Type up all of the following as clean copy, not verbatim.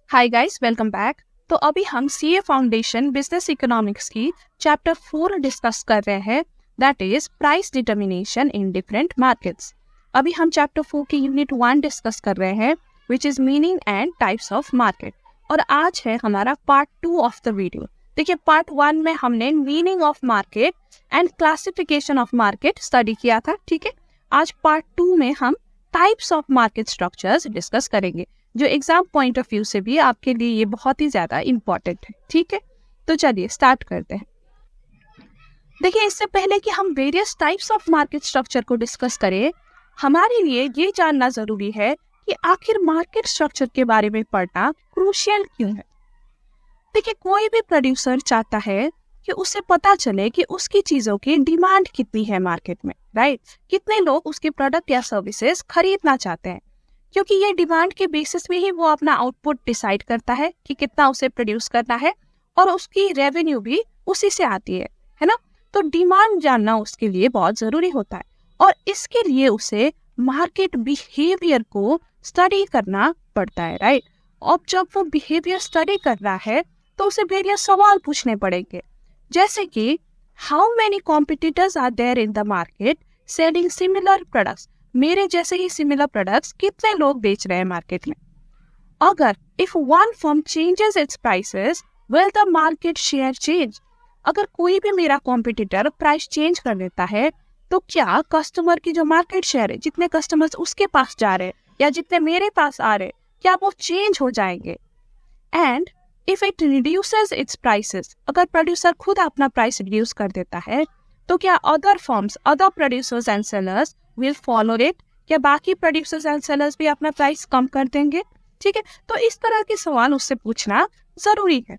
Hi guys, welcome back. तो अभी हम सीए फाउंडेशन बिजनेस इकोनॉमिक्स की चैप्टर 4 डिस्कस कर रहे हैं, that is price determination in different markets. अभी हम चैप्टर 4 की यूनिट 1 डिस्कस कर रहे हैं, which is meaning and types of market. और आज है हमारा पार्ट 2 ऑफ द वीडियो। देखिए, पार्ट 1 में हमने meaning of market and classification of market study किया था, ठीक है। आज पार्ट 2 में हम types of market structures discuss करेंगे, जो एग्जाम पॉइंट ऑफ व्यू से भी आपके लिए ये बहुत ही ज्यादा इंपॉर्टेंट है, ठीक है। तो चलिए स्टार्ट करते हैं। देखिए, इससे पहले कि हम various types of market structure को डिस्कस करें, हमारे लिए ये जानना जरूरी है कि आखिर मार्केट स्ट्रक्चर के बारे में पढ़ना क्रूशियल क्यों है। देखिए, कोई भी प्रोड्यूसर चाहता है कि उसे पता चले कि उसकी चीजों की डिमांड कितनी है मार्केट में, राइट। कितने लोग उसके प्रोडक्ट या सर्विसेज खरीदना चाहते हैं, क्योंकि ये डिमांड के बेसिस में ही वो अपना आउटपुट डिसाइड करता है कि कितना उसे प्रोड्यूस करना है, और उसकी रेवेन्यू भी उसी से आती है ना। तो डिमांड जानना उसके लिए बहुत जरूरी होता है, और इसके लिए उसे मार्केट बिहेवियर को स्टडी करना पड़ता है, राइट। अब जब वो बिहेवियर स्टडी कर रहा है तो उसे वेरियस सवाल पूछने पड़ेंगे, जैसे कि how many competitors are there in the market selling similar products. मेरे जैसे ही सिमिलर प्रोडक्ट्स कितने लोग बेच रहे हैं मार्केट में। अगर if one firm changes it's prices, will the market share change. अगर कोई भी मेरा कॉम्पिटिटर प्राइस चेंज कर देता है, तो क्या कस्टमर की जो मार्केट शेयर है, जितने कस्टमर्स उसके पास जा रहे हैं या जितने मेरे पास आ रहे हैं, क्या वो चेंज हो जाएंगे। And if it reduces it's prices, अगर प्रोड्यूसर खुद अपना प्राइस रिड्यूस कर देता है, तो क्या other firms, other producers and sellers will follow it. क्या बाकी प्रोड्यूसर्स एंड सेलर्स भी अपना प्राइस कम कर देंगे, ठीक है। तो इस तरह के सवाल उससे पूछना जरूरी है।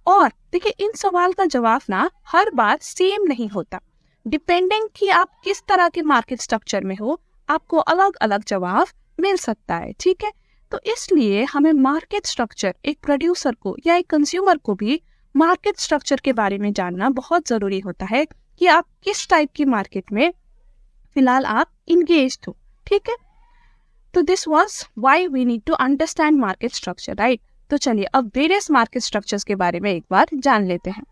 और देखिए, इन सवाल का जवाब ना हर बार सेम नहीं होता, डिपेंडिंग कि आप किस तरह के मार्केट स्ट्रक्चर में हो, आपको अलग अलग जवाब मिल सकता है, ठीक है। तो इसलिए हमें मार्केट स्ट्रक्चर, एक प्रोड्यूसर को या एक कंज्यूमर को भी मार्केट स्ट्रक्चर के बारे में जानना बहुत जरूरी होता है, कि आप किस टाइप की मार्केट में फिलहाल आप इंगेज्ड हो, ठीक है। तो this was why we need to understand market structure, right. तो चलिए अब वेरियस मार्केट स्ट्रक्चर्स के बारे में एक बार जान लेते हैं।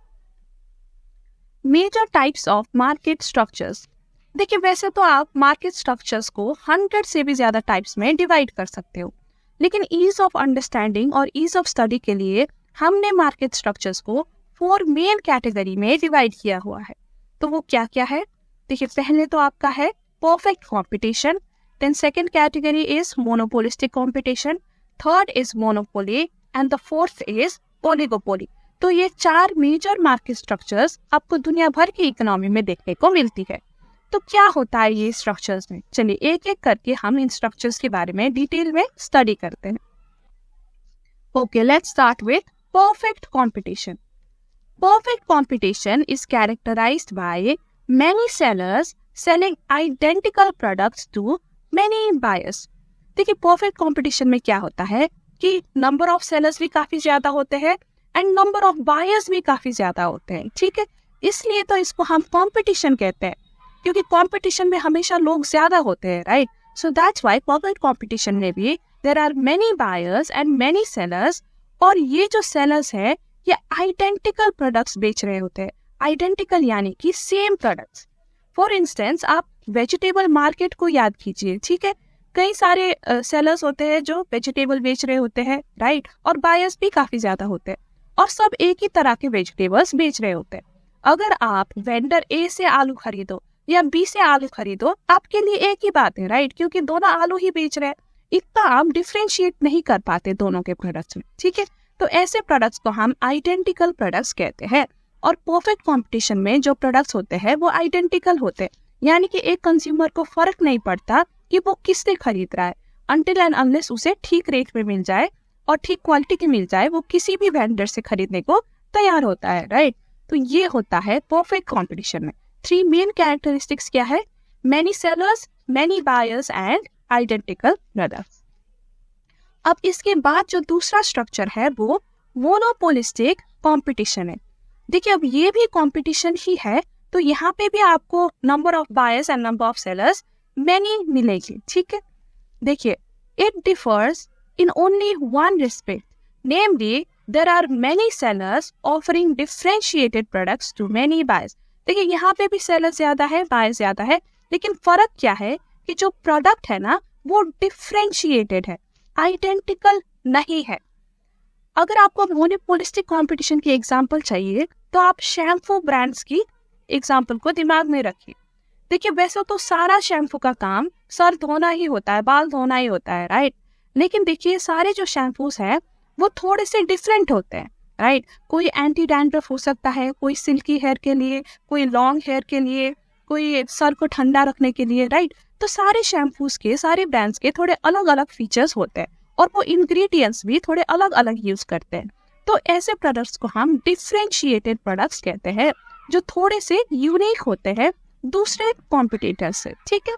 Major types of market structures. देखिए, वैसे तो आप मार्केट स्ट्रक्चर्स को 100 से भी ज्यादा टाइप्स में डिवाइड कर सकते हो, लेकिन ईज ऑफ अंडरस्टैंडिंग और ईज ऑफ स्टडी के लिए हमने मार्केट स्ट्रक्चर्स को 4 मेन कैटेगरी में डिवाइड किया हुआ है। तो वो क्या क्या है? देखिए, पहले तो आपका है perfect competition, then second category is monopolistic competition, third is monopoly, and the fourth is oligopoly. तो ये 4 मेजर मार्केट स्ट्रक्चर्स आपको दुनिया भर की इकोनॉमी में देखने को मिलती है। तो क्या होता है ये स्ट्रक्चर्स में? चलिए एक एक करके हम इन स्ट्रक्चर्स के बारे में डिटेल में स्टडी करते हैं। Okay, let's start with perfect competition. Perfect competition is characterized by many sellers selling identical products to many buyers. देखिए, परफेक्ट कंपटीशन में क्या होता है कि नंबर ऑफ सेलर्स भी काफी ज्यादा होते हैं एंड नंबर ऑफ बायर्स भी काफी ज्यादा होते हैं, ठीक है। इसलिए तो इसको हम कंपटीशन कहते हैं, क्योंकि कंपटीशन में हमेशा लोग ज्यादा होते हैं, right. So that's why perfect competition में भी there are many buyers and many sellers, और ये जो सेलर्स है ये आइडेंटिकल प्रोडक्ट्स बेच रहे होते हैं। आइडेंटिकल यानी कि सेम प्रोडक्ट्स। फॉर इंस्टेंस, आप वेजिटेबल मार्केट को याद कीजिए, ठीक है। कई सारे सेलर्स होते हैं जो वेजिटेबल बेच रहे होते हैं, राइट, और बायर्स भी काफी ज्यादा होते हैं, और सब एक ही तरह के वेजिटेबल्स बेच रहे होते हैं। अगर आप वेंडर ए से आलू खरीदो या बी से आलू खरीदो, आपके लिए एक ही बात है, राइट, क्योंकि दोनों आलू ही बेच रहे हैं। इतना आप डिफ्रेंशिएट नहीं कर पाते दोनों के प्रोडक्ट्स में, ठीक है। तो ऐसे प्रोडक्ट्स को हम आइडेंटिकल प्रोडक्ट्स कहते हैं। और परफेक्ट कंपटीशन में जो प्रोडक्ट्स होते हैं वो आइडेंटिकल होते हैं, यानी कि एक कंज्यूमर को फर्क नहीं पड़ता कि वो किससे खरीद रहा है, अनटिल एंड अनलेस उसे ठीक रेट में मिल जाए और ठीक क्वालिटी की मिल जाए, वो किसी भी वेंडर से खरीदने को तैयार होता है, राइट। तो ये होता है परफेक्ट कंपटीशन में। 3 मेन कैरेक्टरिस्टिक्स क्या है? Many sellers, many buyers and identical products. अब इसके बाद जो दूसरा स्ट्रक्चर है वो मोनोपोलिस्टिक कंपटीशन है। देखिए, अब ये भी कंपटीशन ही है, तो यहाँ पे भी आपको number of buyers and number of sellers many मिलेगी, ठीक है। देखिए, it differs in only one respect Namely, there are many sellers offering differentiated products to many buyers. देखिए यहाँ पे भी सेलर ज्यादा है, बायर ज्यादा है, लेकिन फर्क क्या है कि जो प्रोडक्ट है ना वो डिफरेंशिएटेड है, आइडेंटिकल नहीं है। अगर आपको मोनोपोलिस्टिक कंपटीशन की एग्जांपल चाहिए तो आप शैम्पू ब्रांड्स की एग्जांपल को दिमाग में रखिए। देखिए वैसे तो सारा शैम्पू का काम सर धोना ही होता है, बाल धोना ही होता है, राइट। लेकिन देखिए सारे जो शैम्पूस हैं वो थोड़े से डिफरेंट होते हैं, राइट। कोई एंटी डैंड्रफ हो सकता है, कोई सिल्की हेयर के लिए, कोई लॉन्ग हेयर के लिए, कोई सर को ठंडा रखने के लिए, राइट। तो सारे शैम्पूस के, सारे ब्रांड्स के थोड़े अलग अलग फीचर्स होते हैं और वो इंग्रेडिएंट्स भी थोड़े अलग अलग यूज करते हैं। तो ऐसे प्रोडक्ट्स को हम डिफरेंशिएटेड प्रोडक्ट्स कहते हैं, जो थोड़े से यूनिक होते हैं दूसरे कॉम्पिटिटर से, ठीक है।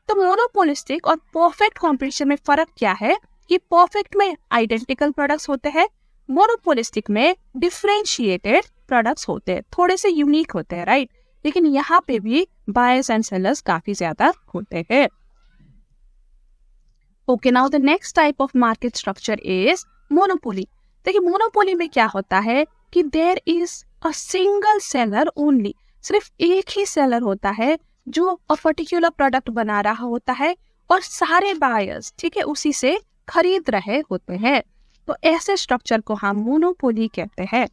तो मोनोपोलिस्टिक और परफेक्ट कॉम्पिटिशन में फर्क क्या है कि परफेक्ट में आइडेंटिकल प्रोडक्ट्स होते हैं, मोनोपोलिस्टिक में डिफरेंशिएटेड प्रोडक्ट्स होते हैं, थोड़े से यूनिक होते हैं, राइट। लेकिन यहाँ पे भी बायर्स एंड सेलर्स काफी ज्यादा होते हैं। Okay, now the next type of market structure is monopoly. देखिए मोनोपोली में क्या होता है कि there is a single seller only, सिर्फ एक ही सेलर होता है जो अ पर्टिकुलर प्रोडक्ट बना रहा होता है और सारे बायर्स, ठीक है, उसी से खरीद रहे होते हैं। तो ऐसे स्ट्रक्चर को हम मोनोपोली कहते हैं।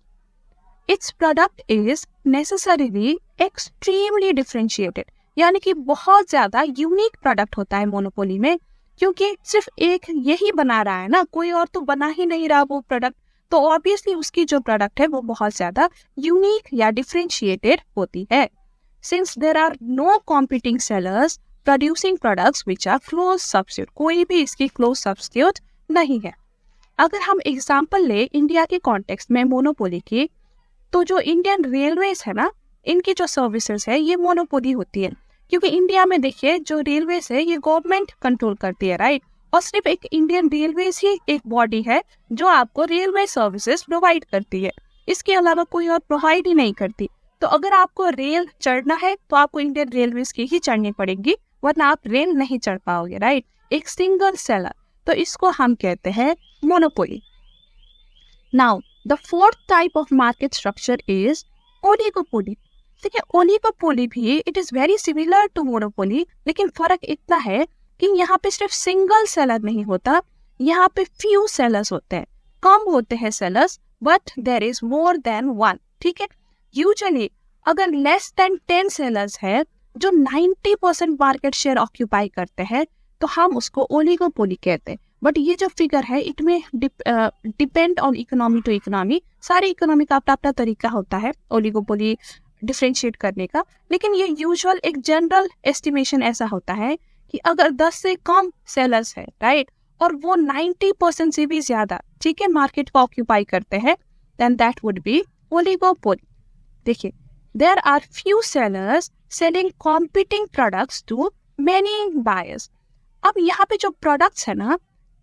It's product is necessarily extremely differentiated, यानी कि बहुत ज्यादा यूनिक प्रोडक्ट होता है मोनोपोली में, क्योंकि सिर्फ एक यही बना रहा है ना, कोई और तो बना ही नहीं रहा वो प्रोडक्ट, तो ऑब्वियसली उसकी जो प्रोडक्ट है वो बहुत ज्यादा यूनिक या डिफरेंशिएटेड होती है। Since there are no competing sellers producing products which are close substitute, कोई भी इसकी क्लोज सब्स्टिट्यूट नहीं है। अगर हम एग्जांपल ले इंडिया के कॉन्टेक्स्ट में मोनोपोली की, तो जो इंडियन रेलवेज है ना, इनकी जो सर्विसेज है ये मोनोपोली होती है, क्योंकि इंडिया में देखिए जो रेलवेज है ये गवर्नमेंट कंट्रोल करती है, राइट। और सिर्फ एक इंडियन रेलवेज ही एक बॉडी है जो आपको रेलवे सर्विसेज प्रोवाइड करती है, इसके अलावा कोई और प्रोवाइड ही नहीं करती। तो अगर आपको रेल चढ़ना है तो आपको इंडियन रेलवेज की ही चढ़नी पड़ेगी, वरना आप रेल नहीं चढ़ पाओगे, राइट। एक सिंगल सेलर, तो इसको हम कहते हैं monopoly. Now the fourth type of market structure is oligopoly. ठीक है, ओलिगोपोली भी it is very similar to monopoly, लेकिन फर्क इतना है कि यहाँ पे सिर्फ सिंगल सेलर नहीं होता, यहाँ पे फ्यू सेलर्स होते हैं, कम होते हैं sellers, but there is more than one. ठीक है, यूजुअली अगर लेस देन 10 सेलर्स है जो 90% मार्केट शेयर ऑक्यूपाई करते हैं तो हम उसको ओलिगोपोली कहते हैं। बट ये जो फिगर है इट में depend on economy to economy, सारी इकोनॉमी का अपना अपना तरीका होता है ओलिगोपोली डिफरेंशिएट करने का, लेकिन ये यूजुअल एक जनरल एस्टिमेशन ऐसा होता है कि अगर 10 से कम सेलर्स है, राइट, और वो 90% से भी ज्यादा, ठीक है, मार्केट को ऑक्यूपाई करते हैं, then that would be oligopoly. देखिए, there are few sellers selling competing products to many buyers. अब यहाँ पे जो प्रोडक्ट्स है ना,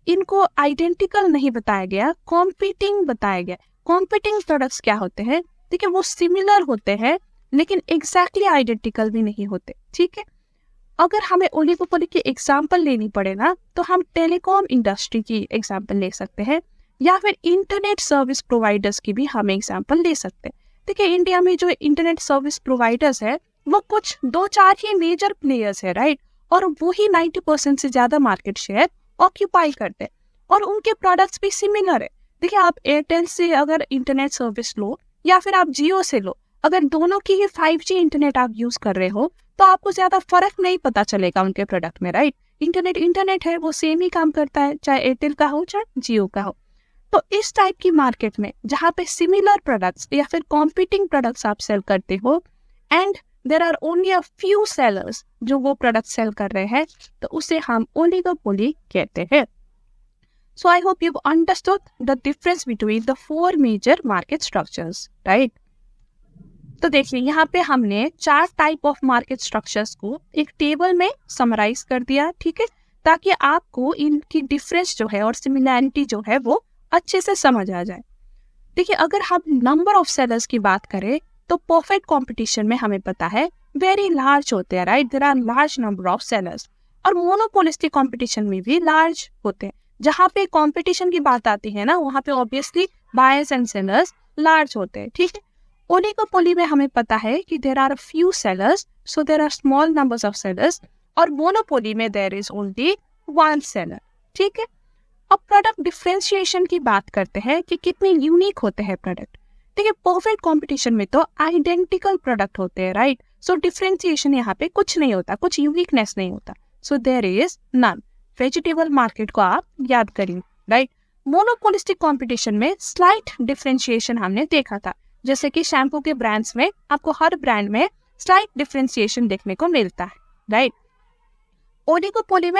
इनको आइडेंटिकल नहीं बताया गया, कॉम्पिटिंग बताया गया। कॉम्पिटिंग प्रोडक्ट्स क्या होते हैं? देखिए, वो सिमिलर होते हैं लेकिन एग्जैक्टली आइडेंटिकल भी नहीं होते। ठीक है, अगर हमें ओलिगोपोली की एग्जांपल लेनी पड़े ना, तो हम टेलीकॉम इंडस्ट्री की एग्जांपल ले सकते हैं, या फिर इंटरनेट सर्विस प्रोवाइडर्स की भी हम एग्जांपल ले सकते हैं। देखिए, इंडिया में जो इंटरनेट सर्विस प्रोवाइडर्स है वो कुछ 2-4 ही मेजर प्लेयर्स है, राइट, और वो ही 90% से ज्यादा मार्केट शेयर ऑक्यूपाई करते हैं, और उनके प्रोडक्ट्स भी सिमिलर है। देखिए, आप एयरटेल से अगर इंटरनेट सर्विस लो या फिर आप जियो से लो, अगर दोनों की ही 5G इंटरनेट आप यूज कर रहे हो तो आपको ज्यादा फर्क नहीं पता चलेगा उनके प्रोडक्ट में, राइट। इंटरनेट है, वो सेम ही काम करता है, चाहे एयरटेल का हो चाहे जियो का हो। तो इस टाइप की मार्केट में जहाँ पे सिमिलर प्रोडक्ट्स या फिर कॉम्पिटिंग प्रोडक्ट्स आप सेल करते हो and there are only a few sellers जो वो प्रोडक्ट सेल कर रहे हैं, तो उसे हम ओलिगोपोली कहते हैं। So I hope you've understood the difference between the 4 major market structures, right? तो देखिए, यहाँ पे हमने 4 टाइप ऑफ मार्केट स्ट्रक्चर्स को एक टेबल में समराइज कर दिया, ठीक है, ताकि आपको इनकी डिफरेंस जो है और सिमिलैरिटी जो है वो अच्छे से समझ आ जाए। देखिए, अगर हम नंबर ऑफ सेलर्स की बात करें तो परफेक्ट कंपटीशन में हमें पता है वेरी लार्ज होते हैं, right, there are large number of sellers, और मोनोपोलिस्टिक कंपटीशन में भी लार्ज होते हैं, जहाँ पे कंपटीशन की बात आती है ना, वहाँ पे obviously buyers and sellers large होते हैं, ठीक है। ओलिगोपोली में हमें पता है कि there are few sellers, so there are small numbers of sellers, और मोनोपोली में there is only one seller, ठीक है। अब प्रोडक्ट डिफरेंशिएशन की बात करते हैं कि कितने यूनिक होते हैं प्रोडक्ट। देखिए, परफेक्ट कंपटीशन में तो आइडेंटिकल प्रोडक्ट होते हैं, राइट। सो डिफरेंशिएशन यहाँ पे कुछ नहीं होता, कुछ यूनिकनेस नहीं होता, so there is none. Vegetable market को आप याद करिए, राइट। मोनोपोलिस्टिक कंपटीशन में स्लाइट डिफरेंशिएशन हमने देखा था, जैसे कि शैम्पू के ब्रांड्स में आपको हर ब्रांड में स्लाइट डिफरेंशिएशन देखने को मिलता है, राइट। ओलिगोपोली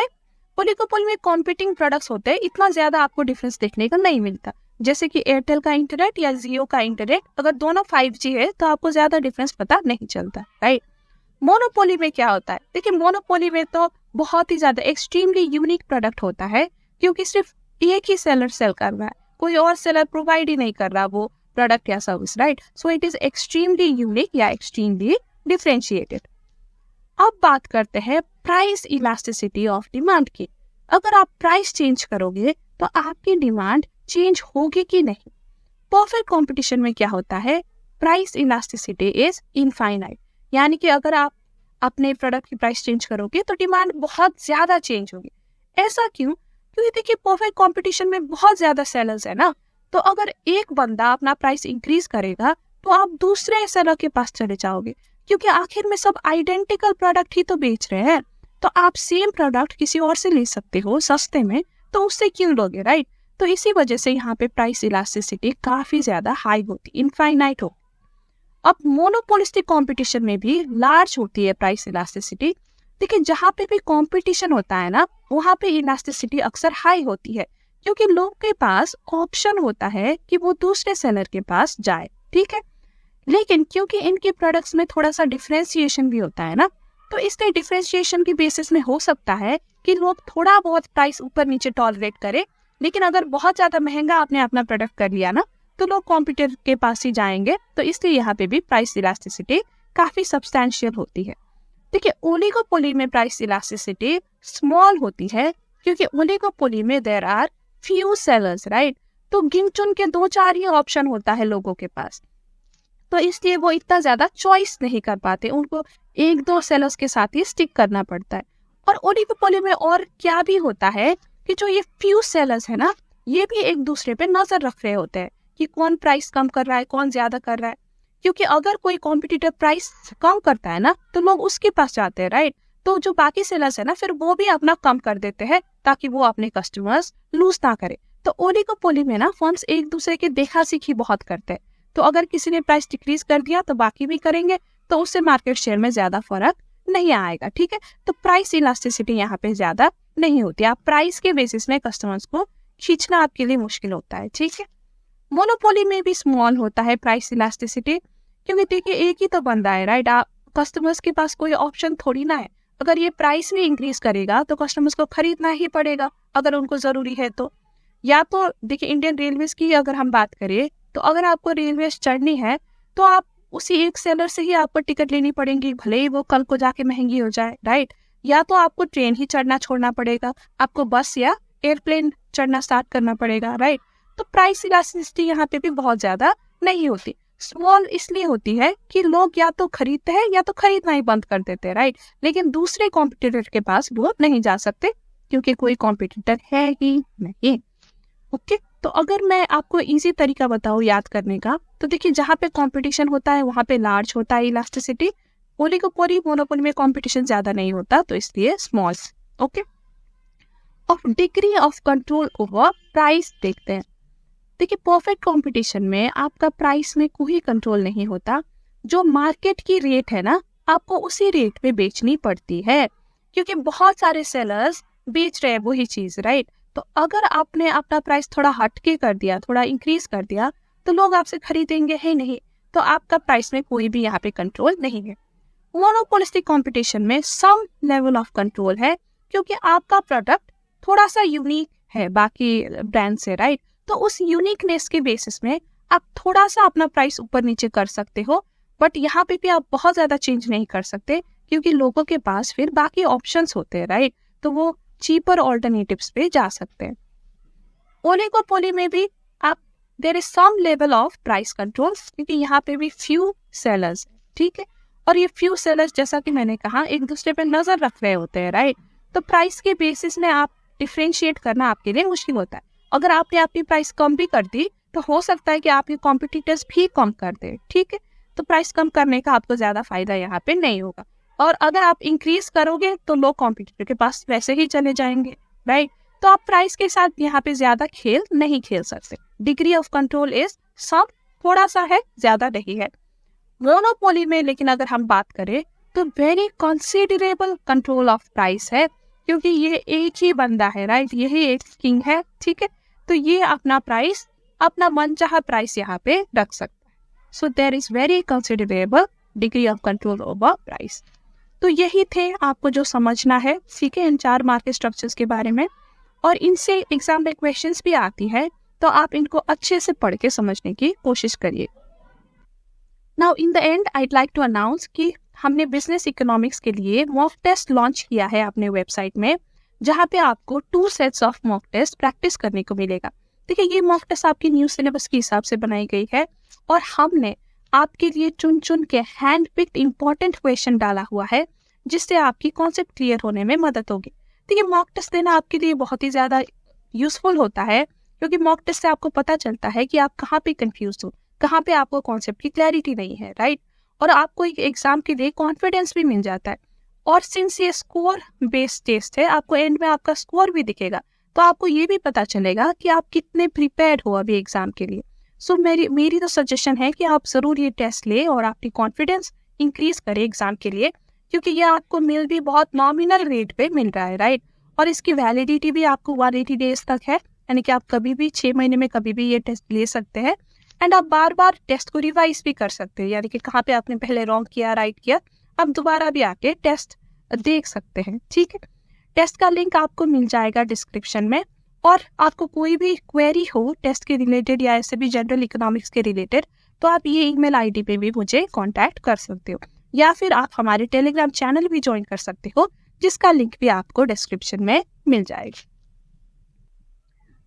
में कॉम्पिटिंग प्रोडक्ट्स होते हैं, इतना ज्यादा आपको डिफरेंस देखने को नहीं मिलता। जैसे कि एयरटेल का इंटरनेट या जियो का इंटरनेट, अगर दोनों 5G है तो आपको ज्यादा डिफरेंस पता नहीं चलता, राइट। मोनोपोली में क्या होता है? देखिए, मोनोपोली में तो बहुत ही ज्यादा एक्सट्रीमली यूनिक प्रोडक्ट होता है, क्योंकि सिर्फ एक ही सेलर सेल कर रहा है, कोई और सेलर प्रोवाइड ही नहीं कर रहा वो प्रोडक्ट या service, right. So it is extremely unique या एक्सट्रीमली डिफरेंशिएटेड। अब बात करते हैं प्राइस इलास्टिसिटी ऑफ डिमांड की। अगर आप प्राइस चेंज करोगे तो आपकी डिमांड चेंज होगी कि नहीं? परफेक्ट कंपटीशन में क्या होता है? प्राइस इलास्टिसिटी इज इनफाइनाइट, यानी कि अगर आप अपने प्रोडक्ट की प्राइस चेंज करोगे तो डिमांड बहुत ज्यादा चेंज होगी। ऐसा क्यों? क्योंकि देखिए, परफेक्ट कंपटीशन में बहुत ज्यादा सेलर्स है ना, तो अगर एक बंदा अपना प्राइस इंक्रीज करेगा तो आप दूसरे सेलर के पास चले जाओगे, क्योंकि आखिर में सब आइडेंटिकल प्रोडक्ट ही तो बेच रहे हैं। तो आप सेम प्रोडक्ट किसी और से ले सकते हो सस्ते में, तो उससे क्यों लोगे, राइट। तो इसी वजह से यहाँ पे प्राइस इलास्टिसिटी काफी ज्यादा हाई होती, इनफाइनाइट हो। अब मोनोपोलिस्टिक कंपटीशन में भी लार्ज होती है प्राइस इलास्टिसिटी। देखिए, जहाँ पे भी कंपटीशन होता है ना, वहाँ पे इलास्टिसिटी अक्सर हाई होती है, क्योंकि लोगों के पास ऑप्शन होता है कि वो दूसरे सेलर के पास जाए, ठीक है। लेकिन क्योंकि इनके प्रोडक्ट्स में थोड़ा सा डिफरेंशिएशन भी होता है ना, तो इसलिए डिफरेंशिएशन की बेसिस में हो सकता है कि लोग थोड़ा बहुत प्राइस ऊपर नीचे टॉलरेट करें, लेकिन अगर बहुत ज्यादा महंगा आपने अपना प्रोडक्ट कर लिया ना, तो लोग कॉम्पिटिटर के पास ही जाएंगे। तो इसलिए यहाँ पे भी प्राइस इलास्टिसिटी काफी सब्सटैंशियल होती है। देखिए, ओलिगोपोली में प्राइस इलास्टिसिटी स्मॉल होती है, क्योंकि ओलिगोपोली में there are few sellers, right. तो गिन चुन के 2-4 ही ऑप्शन होता है लोगों के पास, तो इसलिए वो इतना ज्यादा चॉइस नहीं कर पाते, उनको 1-2 सेलर्स के साथ ही स्टिक करना पड़ता है। और ओलिगोपोली में और क्या भी होता है कि जो ये फ्यू सेलर्स है ना, ये भी एक दूसरे पे नजर रख रहे होते हैं कि कौन प्राइस कम कर रहा है, कौन ज्यादा कर रहा है। क्योंकि अगर कोई कॉम्पिटिटर प्राइस कम करता है ना, तो लोग उसके पास जाते हैं, राइट। तो जो बाकी सेलर्स है ना, फिर वो भी अपना कम कर देते हैं ताकि वो अपने कस्टमर्स लूज ना करे। तो ओलिगोपोली में ना फर्म्स एक दूसरे के देखा सीखी बहुत करते हैं, तो अगर किसी ने प्राइस डिक्रीज कर दिया तो बाकी भी करेंगे, तो उससे मार्केट शेयर में ज्यादा फर्क नहीं आएगा, ठीक है। तो प्राइस इलास्टिसिटी यहाँ पे ज्यादा नहीं होती, आप प्राइस के बेसिस में कस्टमर्स को खींचना आपके लिए मुश्किल होता है, ठीक है। मोनोपोली में भी स्मॉल होता है प्राइस इलास्टिसिटी, क्योंकि देखिए एक ही तो बंदा है, राइट। आप कस्टमर्स के पास कोई ऑप्शन थोड़ी ना है। अगर ये प्राइस भी इंक्रीज करेगा तो कस्टमर्स को खरीदना ही पड़ेगा अगर उनको जरूरी है तो। या तो देखिए, इंडियन रेलवेज की अगर हम बात करें, तो अगर आपको रेलवे चढ़नी है तो आप उसी एक सेलर से ही आपको टिकट लेनी पड़ेगी, भले ही वो कल को जाके महंगी हो जाए, राइट। या तो आपको ट्रेन ही चढ़ना छोड़ना पड़ेगा, आपको बस या एयरप्लेन चढ़ना स्टार्ट करना पड़ेगा, राइट। तो प्राइस इलास्टिसिटी यहाँ पे भी बहुत ज्यादा नहीं होती, स्मॉल इसलिए होती है कि लोग या तो खरीदते हैं या तो खरीदना ही बंद कर देते हैं, राइट। लेकिन दूसरे कॉम्पिटिटर के पास वो नहीं जा सकते, क्योंकि कोई कॉम्पिटिटर है ही नहीं, ओके। तो अगर मैं आपको इजी तरीका बताऊँ याद करने का, तो देखिए, जहाँ पे कंपटीशन होता है वहाँ पे लार्ज होता है इलास्टिसिटी। ओलिगोपोली मोनोपोली में कंपटीशन ज्यादा नहीं होता, तो इसलिए small, okay. Of degree of control over price देखते हैं। देखिए, परफेक्ट कंपटीशन में आपका प्राइस में कोई कंट्रोल नहीं होता, जो मार्केट की रेट है ना, आपको उसी रेट पे बेचनी पड़ती है, क्योंकि बहुत सारे सेलर्स बेच रहे हैं वही चीज, राइट। तो अगर आपने अपना प्राइस थोड़ा हटके कर दिया, थोड़ा इंक्रीज कर दिया, तो लोग आपसे खरीदेंगे ही नहीं, तो आपका प्राइस में कोई भी यहाँ पे कंट्रोल नहीं है। मोनोपोलिस्टिक कंपटीशन में सम लेवल ऑफ कंट्रोल है, क्योंकि आपका प्रोडक्ट थोड़ा सा यूनिक है बाकी ब्रांड से, राइट। तो उस यूनिकनेस के बेसिस में आप थोड़ा सा अपना प्राइस ऊपर नीचे कर सकते हो, बट यहाँ पे भी आप बहुत ज्यादा चेंज नहीं कर सकते, क्योंकि लोगों के पास फिर बाकी ऑप्शंस होते हैं, राइट। तो वो चीपर ऑल्टरनेटिव्स पे जा सकते हैं। ओलिगोपोली में भी आप there is some level of price control, क्योंकि यहाँ पे भी फ्यू सेलर्स, ठीक है, और ये फ्यू सेलर्स जैसा कि मैंने कहा एक दूसरे पे नजर रख रहे होते हैं, राइट। तो प्राइस के बेसिस में आप डिफरेंशिएट करना आपके लिए मुश्किल होता है। अगर आपने अपनी प्राइस कम भी कर दी तो हो सकता है कि आपके कॉम्पिटिटर्स भी कम कर दे, ठीक है। तो प्राइस कम करने का आपको ज्यादा फायदा यहाँ पे नहीं होगा, और अगर आप इंक्रीज करोगे तो लोग कॉम्पिटिटर के पास वैसे ही चले जाएंगे, राइट। तो आप प्राइस के साथ यहाँ पे ज्यादा खेल नहीं खेल सकते। Degree of control is some, थोड़ा सा है, ज्यादा नहीं है। मोनोपोली में लेकिन अगर हम बात करें तो very considerable control of price है, क्योंकि ये एक ही बंदा है, राइट, यही एक किंग है, ठीक है। तो ये अपना प्राइस, अपना मनचाहा प्राइस यहाँ पे रख सकता है। So there is very considerable degree of control over price. तो यही थे आपको जो समझना है, ठीक है, इन 4 मार्केट स्ट्रक्चर्स के बारे में, और इनसे एग्जाम में क्वेश्चंस भी आती है, तो आप इनको अच्छे से पढ़ के समझने की कोशिश करिए। Now in the end I'd like to announce कि हमने बिजनेस इकोनॉमिक्स के लिए मॉक टेस्ट लॉन्च किया है अपने वेबसाइट में, जहाँ पे आपको 2 sets of mock test practice करने को मिलेगा। देखिए, ये मॉक टेस्ट आपकी न्यू सिलेबस के हिसाब से बनाई गई है, और हमने आपके लिए चुन चुन के हैंड पिक्ड इंपॉर्टेंट क्वेश्चन डाला हुआ है, जिससे आपकी कॉन्सेप्ट क्लियर होने में मदद होगी। देखिए, मॉक टेस्ट देना आपके लिए बहुत ही ज्यादा यूजफुल होता है, क्योंकि मॉक टेस्ट से आपको पता चलता है कि आप कहाँ पे कंफ्यूज हो, कहाँ पे आपको कॉन्सेप्ट की क्लैरिटी नहीं है, राइट। और आपको एक एग्जाम के लिए कॉन्फिडेंस भी मिल जाता है। और सिंस ये स्कोर बेस्ड टेस्ट है, आपको एंड में आपका स्कोर भी दिखेगा, तो आपको ये भी पता चलेगा कि आप कितने प्रिपेयर्ड हो अभी एग्जाम के लिए। सो मेरी तो सजेशन है कि आप जरूर ये टेस्ट ले और आपकी कॉन्फिडेंस इंक्रीज करें एग्जाम के लिए, क्योंकि ये आपको मिल भी बहुत नॉमिनल रेट पे मिल रहा है, राइट। और इसकी वैलिडिटी भी आपको 180 डेज तक है, यानी कि आप कभी भी 6 महीने में कभी भी ये टेस्ट ले सकते हैं। एंड आप बार बार टेस्ट को रिवाइज भी कर सकते हैं, यानी कि कहाँ पे आपने पहले रॉन्ग किया, राइट किया, आप दोबारा भी आके टेस्ट देख सकते हैं, ठीक है। टेस्ट का लिंक आपको मिल जाएगा डिस्क्रिप्शन में, और आपको कोई भी क्वेरी हो टेस्ट के रिलेटेड या ऐसे भी जनरल इकोनॉमिक्स के रिलेटेड, तो आप ये ईमेल आईडी पे भी मुझे कांटेक्ट कर सकते हो, या फिर आप हमारे टेलीग्राम चैनल भी ज्वाइन कर सकते हो, जिसका लिंक भी आपको डिस्क्रिप्शन में मिल जाएगा।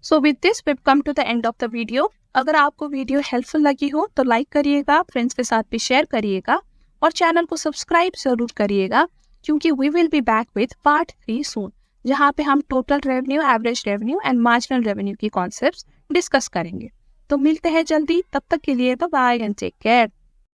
So with this we come to the end of the video. अगर आपको वीडियो हेल्पफुल लगी हो तो लाइक करिएगा, फ्रेंड्स के साथ भी शेयर करिएगा, और चैनल को सब्सक्राइब जरूर करिएगा, क्योंकि we will be back with part 3 soon, जहाँ पे हम total revenue, average revenue and marginal revenue की कॉन्सेप्ट्स डिस्कस करेंगे। तो मिलते हैं जल्दी, तब तक के लिए bye bye and take care.